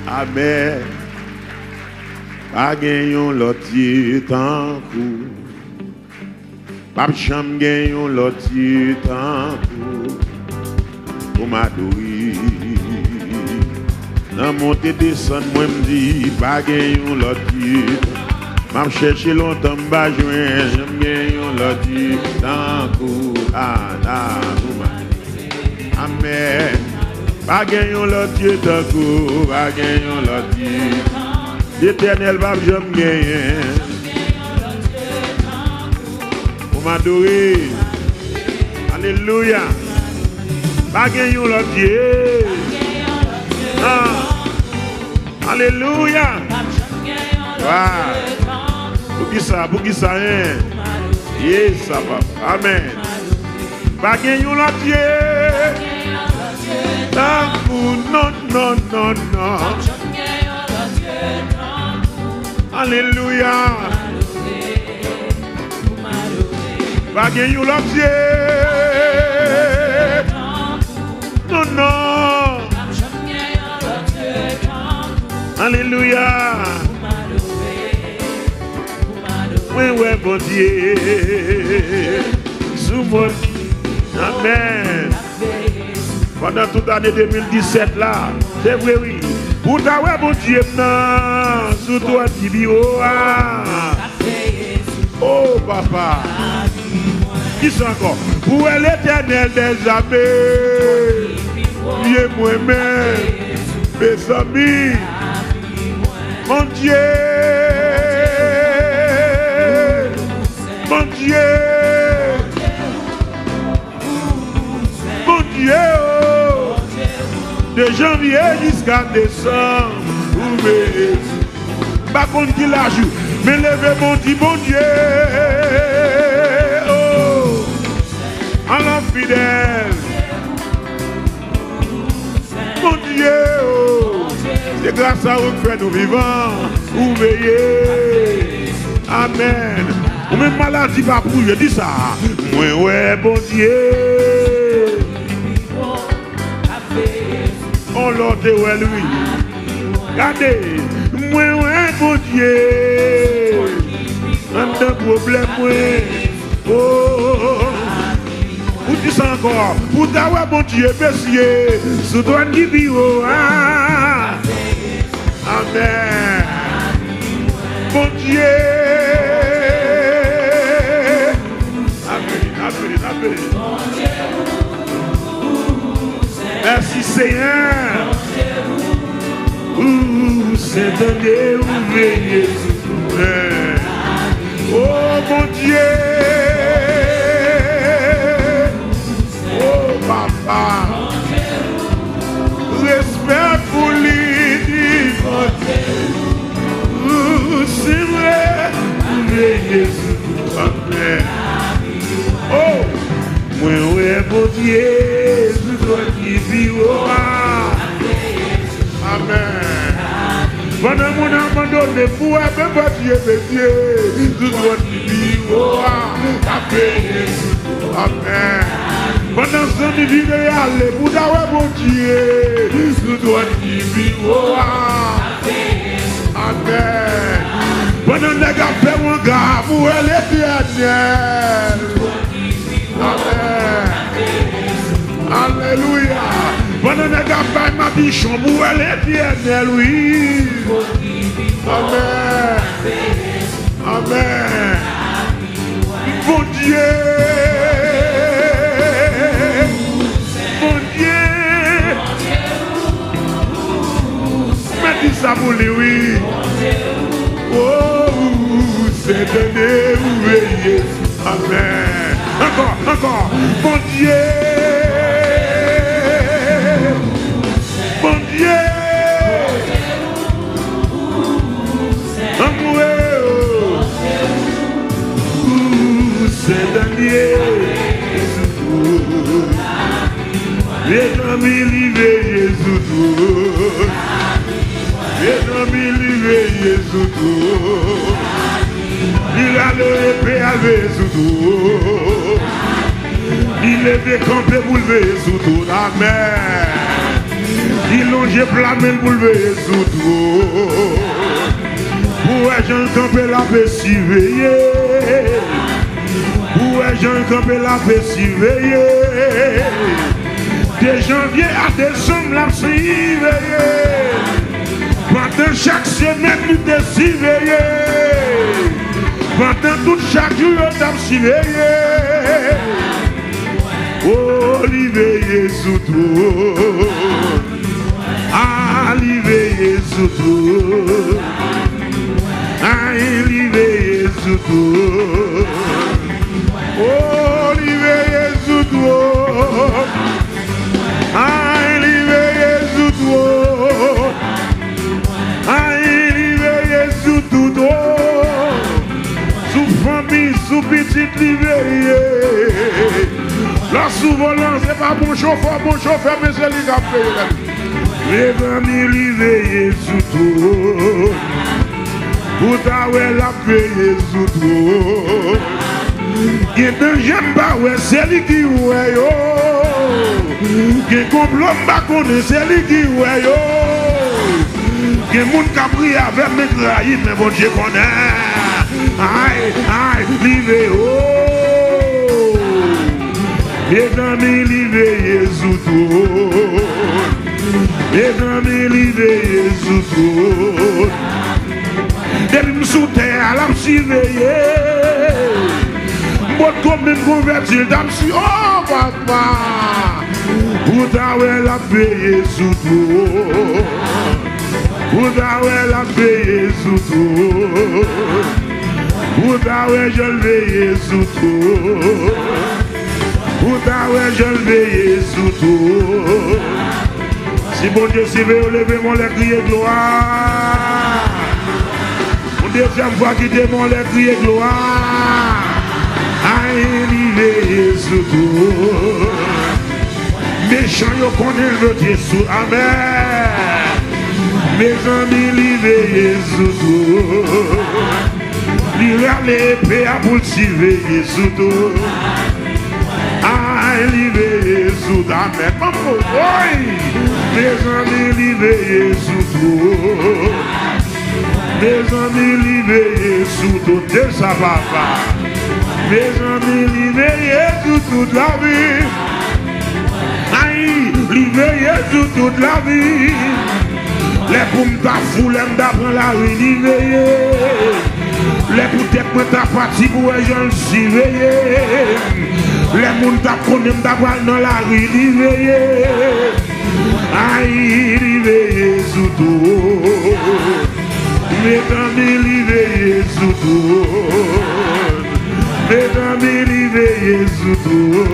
Amen. Pas gagnon l'autre temps pas cham gagnon l'autre temps pour m'adorer. Dans monter descendre moi me dit pas gagnon l'autre m'a chercher longtemps m'ba joindre j'aime gagnon l'autre temps Amen. Pas gagnon l'autre temps pas gagnon l'autre l'Éternel va jamais gagner. Pour m'adorer. Alléluia. Pas gagner l'autre Dieu. Alléluia. Pour qui ça hein? Yes, ça va. Amen. Pas gagner l'autre Dieu. Non. Alléluia. Pas gagner l'autre Dieu. Non. Alléluia. Oui, bon Dieu. Sous mon Amen. Pendant toute l'année 2017 là, c'est vrai oui. Pour ta ouais bon Dieu non, sous toi qui dit oh papa. Qui sont encore? Pour l'Éternel des armées, Dieu moi-même, mes amis, mon Dieu, mon Dieu, mon Dieu, oh, de janvier jusqu'à décembre, pas contre qui la joue, mais levez mon Dieu. Alors fidèle, mon Dieu, oh, c'est grâce à vous que nous vivons, vous veillez, amen. Ou même maladie va pour je dis ça, moi ouais bon Dieu, on l'autre ouais lui, regardez, moi ouais bon Dieu, un problème oh. Pour dire ça encore, pour t'avoir bon Dieu, messieurs, sous toi qui vit, amen. Bon Dieu, amen. Merci Seigneur. Saint-André, vous veillez. Oh mon Dieu. Papa, respect pour lui, c'est vrai, amen. Oh, moi, ouais, bon Dieu, je dois qui vivre, amen. Pendant mon abandonné, pour un Dieu, je dois qui vivre, amen. Pendant ce temps, il est allé pour d'avoir mon Dieu. Je dois vivre. Amen. Pendant que j'ai fait mon gars, pour l'Éternel. Amen. Alléluia. Pendant que j'ai fait ma bichon, pour l'Éternel, oui. Amen. Amen. Mon Dieu. Ça pour lui, oui. Oh, c'est donné, vous veillez. Amen. Encore. Mon Dieu. Mon Dieu. Amoureux. C'est donné. Les amis, l'hiver, Jésus. Jésus, il a le épée avec tout. Il est décampé pour lever sous tout. Amen. qui longe plamel pour lever sous tout. Où est Jean campé la paix si veillé? Où est Jean campé la paix si veillé? De janvier à décembre la si veillé. Pendant chaque semaine nous te si veillé. Pendant tout chaque jour nous te si veillé. Oh, il veille sous tout. Ah, il veille sous tout. Ah, il veille sous tout. Oh, il veille sous tout. Ah, il veille sous tout. Ah, il veille sous tout. Sous famille, sous petite, il veille. La sous-volant, c'est pas bon chauffeur, mais c'est lui qui a fait. Les amis, il veille sous tout. Pour t'avoir la paix sous tout. Il y a des gens c'est lui qui oué yo. Il y a des complot c'est lui qui oué yo. Il y a des gens qui ont pris avec mes trahis, mais bon Dieu connaît. Aïe, livré oh. Les amis livrés sous tout. Les amis livrés sous tout. Depuis sous terre, la m'surveiller. Moi, comme me convertir, la m'surveiller. Oh, papa! Pour t'avoir la paix sous tout. Pour t'avoir la paix sous tout. Pour t'avoir je le veille sous tout. Pour t'avoir je le veille sous tout. Si bon Dieu s'y veut, levez-moi les crier gloire. Deuxième fois qu'il démon les crier gloire. Aïe, il sous tout. Méchant, yo connaît le Dieu sous. Amen. Mes amis, il sous tout. Il a l'épée à pour tirer sous tout. Aïe, il sous tout. Amen. Mes amis, il sous tout. Mes amis livrés sous toute sa papa. Mes amis livrés sous toute la vie. Aïe, livrés sous toute la vie. Les poums ta foule, les d'apprendre la rue livrés. Les poutettes me ta parti pour les gens surveillés. Les mouns ta connaît d'avoir dans la rue livrés. Aïe, livrés sous tout. Mes amis livrés sous tout. Mes amis livrés sous tout.